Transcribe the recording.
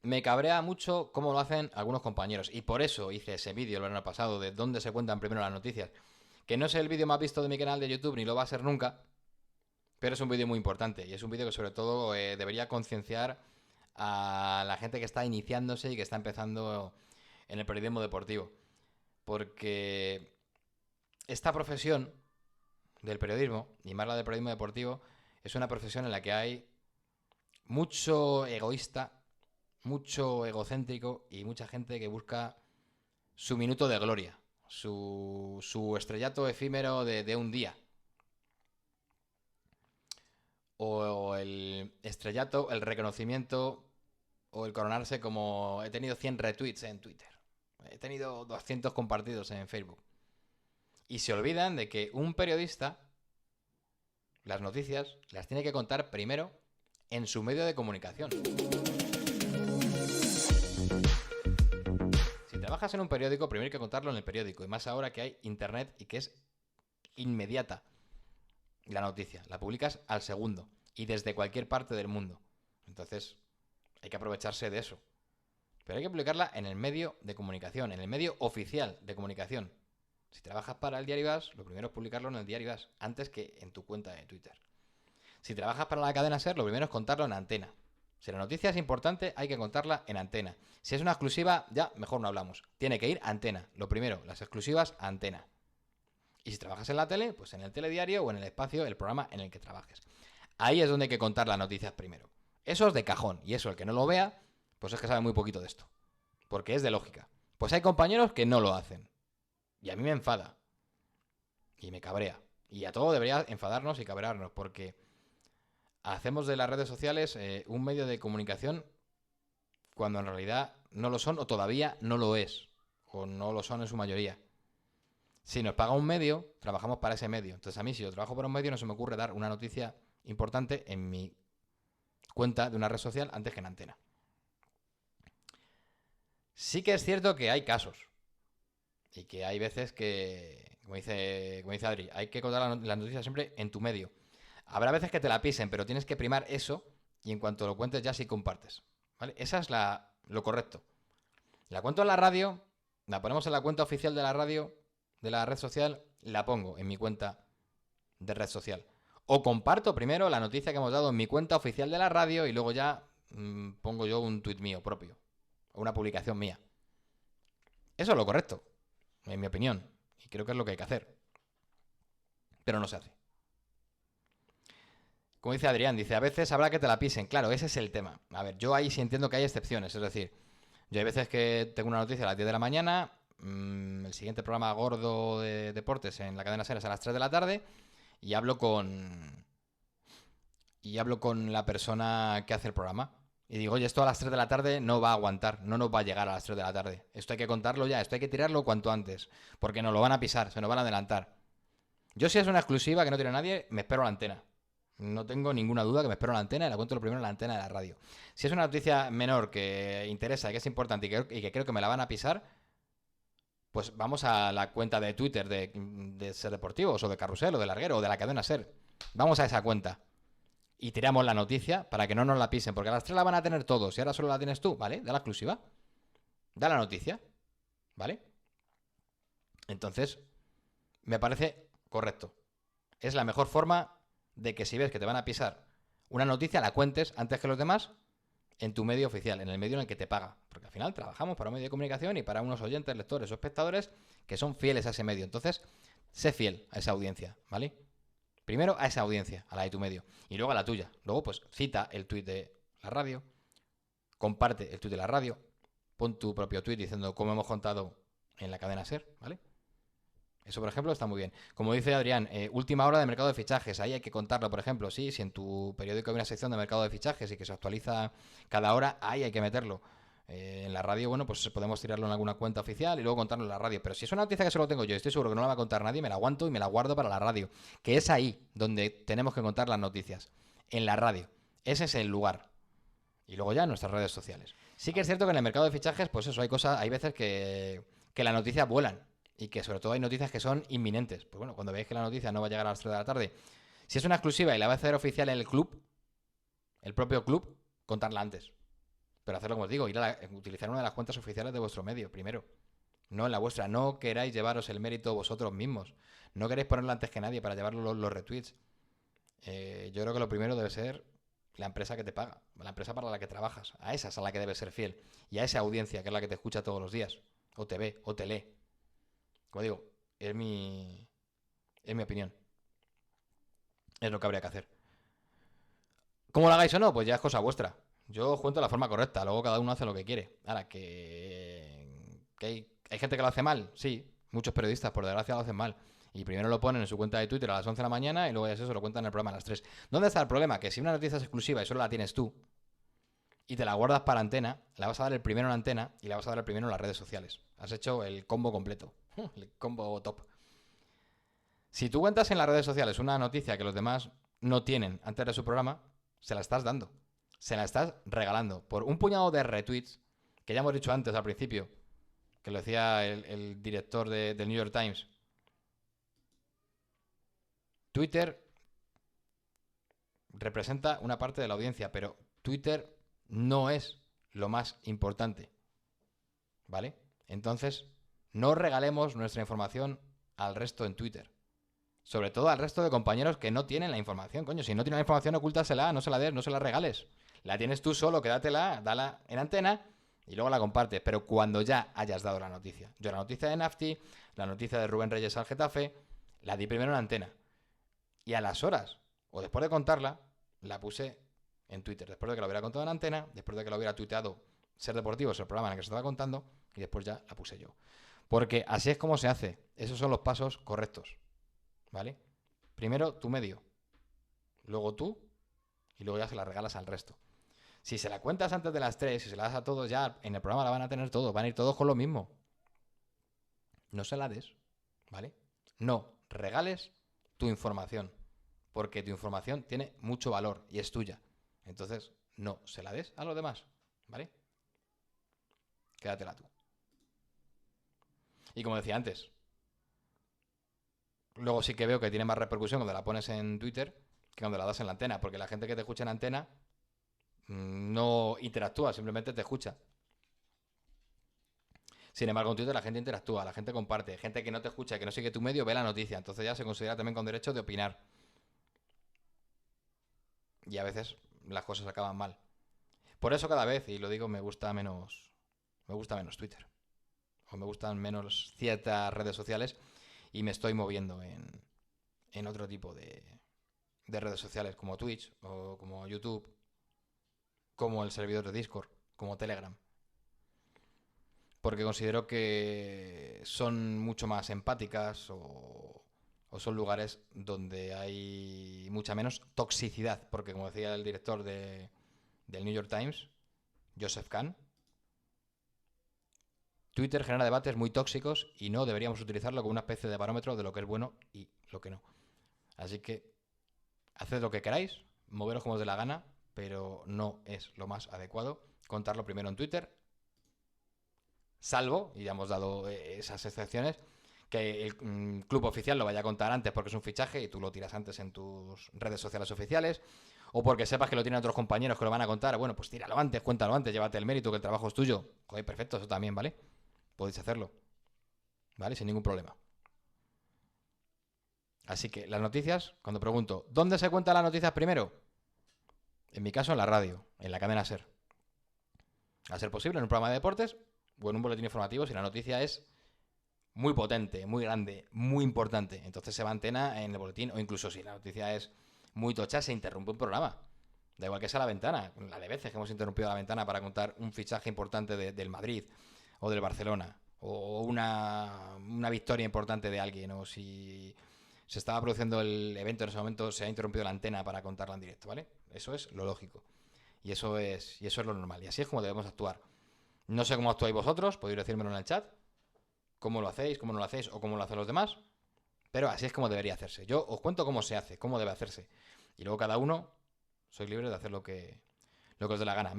me cabrea mucho cómo lo hacen algunos compañeros. Y por eso hice ese vídeo el verano pasado de dónde se cuentan primero las noticias. Que no es el vídeo más visto de mi canal de YouTube, ni lo va a ser nunca. Pero es un vídeo muy importante. Y es un vídeo que sobre todo debería concienciar a la gente que está iniciándose y que está empezando en el periodismo deportivo. Porque esta profesión del periodismo, y más la del periodismo deportivo, es una profesión en la que hay mucho egoísta, mucho egocéntrico y mucha gente que busca su minuto de gloria, su estrellato efímero de un día. O el estrellato, el reconocimiento o el coronarse como he tenido 100 retweets en Twitter. He tenido 200 compartidos en Facebook. Y se olvidan de que un periodista las noticias las tiene que contar primero en su medio de comunicación. Si trabajas en un periódico, primero hay que contarlo en el periódico. Y más ahora que hay internet y que es inmediata la noticia. La publicas al segundo y desde cualquier parte del mundo. Entonces hay que aprovecharse de eso. Pero hay que publicarla en el medio de comunicación, en el medio oficial de comunicación. Si trabajas para el Diario As, lo primero es publicarlo en el Diario As, antes que en tu cuenta de Twitter. Si trabajas para la cadena SER, lo primero es contarlo en Antena. Si la noticia es importante, hay que contarla en Antena. Si es una exclusiva, ya mejor no hablamos. Tiene que ir a Antena. Lo primero, las exclusivas, Antena. Y si trabajas en la tele, pues en el telediario o en el espacio, el programa en el que trabajes. Ahí es donde hay que contar las noticias primero. Eso es de cajón. Y eso, el que no lo vea, pues es que sabe muy poquito de esto. Porque es de lógica. Pues hay compañeros que no lo hacen. Y a mí me enfada. Y me cabrea. Y a todo debería enfadarnos y cabrearnos. Porque hacemos de las redes sociales un medio de comunicación cuando en realidad no lo son o todavía no lo es. O no lo son en su mayoría. Si nos paga un medio, trabajamos para ese medio. Entonces a mí, si yo trabajo para un medio, no se me ocurre dar una noticia importante en mi cuenta de una red social antes que en Antena. Sí que es cierto que hay casos. Y que hay veces que, como dice Adri, hay que contar las noticias siempre en tu medio. Habrá veces que te la pisen, pero tienes que primar eso y en cuanto lo cuentes ya sí compartes. ¿Vale? Esa es lo correcto. La cuento en la radio, la ponemos en la cuenta oficial de la radio, de la red social, la pongo en mi cuenta de red social. O comparto primero la noticia que hemos dado en mi cuenta oficial de la radio y luego ya pongo yo un tuit mío propio. O una publicación mía. Eso es lo correcto, en mi opinión. Y creo que es lo que hay que hacer. Pero no se hace. Como dice Adrián, dice, a veces habrá que te la pisen. Claro, ese es el tema. A ver, yo ahí sí entiendo que hay excepciones. Es decir, yo hay veces que tengo una noticia a las 10 de la mañana, el siguiente programa gordo de deportes en la cadena SER es a las 3 de la tarde y hablo con la persona que hace el programa. Y digo, oye, esto a las 3 de la tarde no va a aguantar, no nos va a llegar a las 3 de la tarde. Esto hay que contarlo ya, esto hay que tirarlo cuanto antes, porque nos lo van a pisar, se nos van a adelantar. Yo si es una exclusiva que no tiene nadie, me espero a la antena. No tengo ninguna duda que me espero a la antena y la cuento lo primero en la antena de la radio. Si es una noticia menor que interesa y que es importante y que creo que me la van a pisar, pues vamos a la cuenta de Twitter de Ser Deportivos o de Carrusel o de Larguero o de la cadena Ser. Vamos a esa cuenta y tiramos la noticia para que no nos la pisen, porque a las 3 la van a tener todos y ahora solo la tienes tú, ¿vale? Da la exclusiva, da la noticia, ¿vale? Entonces, me parece correcto. Es la mejor forma de que si ves que te van a pisar una noticia, la cuentes antes que los demás en tu medio oficial, en el medio en el que te paga. Porque al final trabajamos para un medio de comunicación y para unos oyentes, lectores o espectadores que son fieles a ese medio. Entonces, sé fiel a esa audiencia, ¿vale? Primero a esa audiencia, a la de tu medio. Y luego a la tuya. Luego, pues, cita el tuit de la radio, comparte el tuit de la radio, pon tu propio tuit diciendo cómo hemos contado en la cadena SER, ¿vale? Eso, por ejemplo, está muy bien. Como dice Adrián, última hora de mercado de fichajes. Ahí hay que contarlo, por ejemplo. Sí, si en tu periódico hay una sección de mercado de fichajes y que se actualiza cada hora, ahí hay que meterlo. En la radio, bueno, pues podemos tirarlo en alguna cuenta oficial y luego contarlo en la radio. Pero si es una noticia que solo tengo yo, estoy seguro que no la va a contar nadie, me la aguanto y me la guardo para la radio. Que es ahí donde tenemos que contar las noticias. En la radio. Ese es el lugar. Y luego ya en nuestras redes sociales. Sí que es cierto que en el mercado de fichajes, pues eso, hay veces que las noticias vuelan. Y que sobre todo hay noticias que son inminentes. Pues bueno, cuando veáis que la noticia no va a llegar a las 3 de la tarde, si es una exclusiva y la va a hacer oficial el club, el propio club, contarla antes. Pero hacerlo como os digo, utilizar una de las cuentas oficiales de vuestro medio, primero. No en la vuestra. No queráis llevaros el mérito vosotros mismos. No queréis ponerlo antes que nadie para llevar los retweets. Yo creo que lo primero debe ser la empresa que te paga, la empresa para la que trabajas. A esa es a la que debes ser fiel. Y a esa audiencia que es la que te escucha todos los días. O te ve, o te lee. Como digo, es mi opinión. Es lo que habría que hacer. ¿Cómo lo hagáis o no? Pues ya es cosa vuestra. Yo os cuento la forma correcta. Luego cada uno hace lo que quiere. Ahora, que hay gente que lo hace mal. Sí, muchos periodistas, por desgracia, lo hacen mal. Y primero lo ponen en su cuenta de Twitter a las 11 de la mañana y luego ya eso se lo cuentan en el programa a las 3. ¿Dónde está el problema? Que si una noticia es exclusiva y solo la tienes tú y te la guardas para Antena, la vas a dar el primero en Antena y la vas a dar el primero en las redes sociales. Has hecho el combo completo. El combo top. Si tú cuentas en las redes sociales una noticia que los demás no tienen antes de su programa, se la estás dando. Se la estás regalando. Por un puñado de retweets, que ya hemos dicho antes al principio, que lo decía el director del New York Times. Twitter representa una parte de la audiencia, pero Twitter no es lo más importante. ¿Vale? Entonces, no regalemos nuestra información al resto en Twitter. Sobre todo al resto de compañeros que no tienen la información. Coño, si no tienen la información, ocúltasela, no se la des, no se la regales. La tienes tú solo, quédatela, dala en Antena y luego la compartes. Pero cuando ya hayas dado la noticia. Yo la noticia de Nafti, la noticia de Rubén Reyes al Getafe, la di primero en Antena. Y a las horas, o después de contarla, la puse en Twitter. Después de que lo hubiera contado en Antena, después de que lo hubiera tuiteado Ser Deportivos, el programa en el que se estaba contando, y después ya la puse yo. Porque así es como se hace. Esos son los pasos correctos. ¿Vale? Primero tu medio, luego tú, y luego ya se la regalas al resto. Si se la cuentas antes de las 3, si se la das a todos ya, en el programa la van a tener todos, van a ir todos con lo mismo. No se la des, ¿vale? No regales tu información, porque tu información tiene mucho valor y es tuya. Entonces, no se la des a los demás, ¿vale? Quédatela tú. Y como decía antes, luego sí que veo que tiene más repercusión cuando la pones en Twitter que cuando la das en la Antena, porque la gente que te escucha en Antena no interactúa, simplemente te escucha. Sin embargo, en Twitter la gente interactúa, la gente comparte, gente que no te escucha, que no sigue tu medio, ve la noticia, entonces ya se considera también con derecho de opinar. Y a veces las cosas acaban mal. Por eso cada vez, y lo digo, me gusta menos Twitter. O me gustan menos ciertas redes sociales y me estoy moviendo en otro tipo de redes sociales como Twitch o como YouTube, como el servidor de Discord, como Telegram. Porque considero que son mucho más empáticas o son lugares donde hay mucha menos toxicidad. Porque como decía el director del New York Times, Joseph Kahn, Twitter genera debates muy tóxicos y no deberíamos utilizarlo como una especie de barómetro de lo que es bueno y lo que no. Así que haced lo que queráis, moveros como os dé la gana, pero no es lo más adecuado contarlo primero en Twitter, salvo, y ya hemos dado esas excepciones, que el club oficial lo vaya a contar antes porque es un fichaje y tú lo tiras antes en tus redes sociales oficiales, o porque sepas que lo tienen otros compañeros que lo van a contar. Bueno, pues tíralo antes, cuéntalo antes, llévate el mérito, que el trabajo es tuyo. Joder, perfecto, eso también, ¿vale? Podéis hacerlo, ¿vale? Sin ningún problema. Así que las noticias, cuando pregunto, ¿dónde se cuentan las noticias primero? En mi caso, en la radio, en la cadena SER. A ser posible, en un programa de deportes o en un boletín informativo si la noticia es muy potente, muy grande, muy importante. Entonces se va a Antena en el boletín, o incluso si la noticia es muy tocha, se interrumpe un programa. Da igual que sea la ventana, la de veces que hemos interrumpido la ventana para contar un fichaje importante del Madrid o del Barcelona, o una victoria importante de alguien, o si se estaba produciendo el evento en ese momento, se ha interrumpido la antena para contarla en directo, ¿vale? Eso es lo lógico. Y eso es lo normal. Y así es como debemos actuar. No sé cómo actuáis vosotros, podéis decírmelo en el chat. Cómo lo hacéis, cómo no lo hacéis o cómo lo hacen los demás. Pero así es como debería hacerse. Yo os cuento cómo se hace, cómo debe hacerse. Y luego cada uno sois libres de hacer lo que os dé la gana.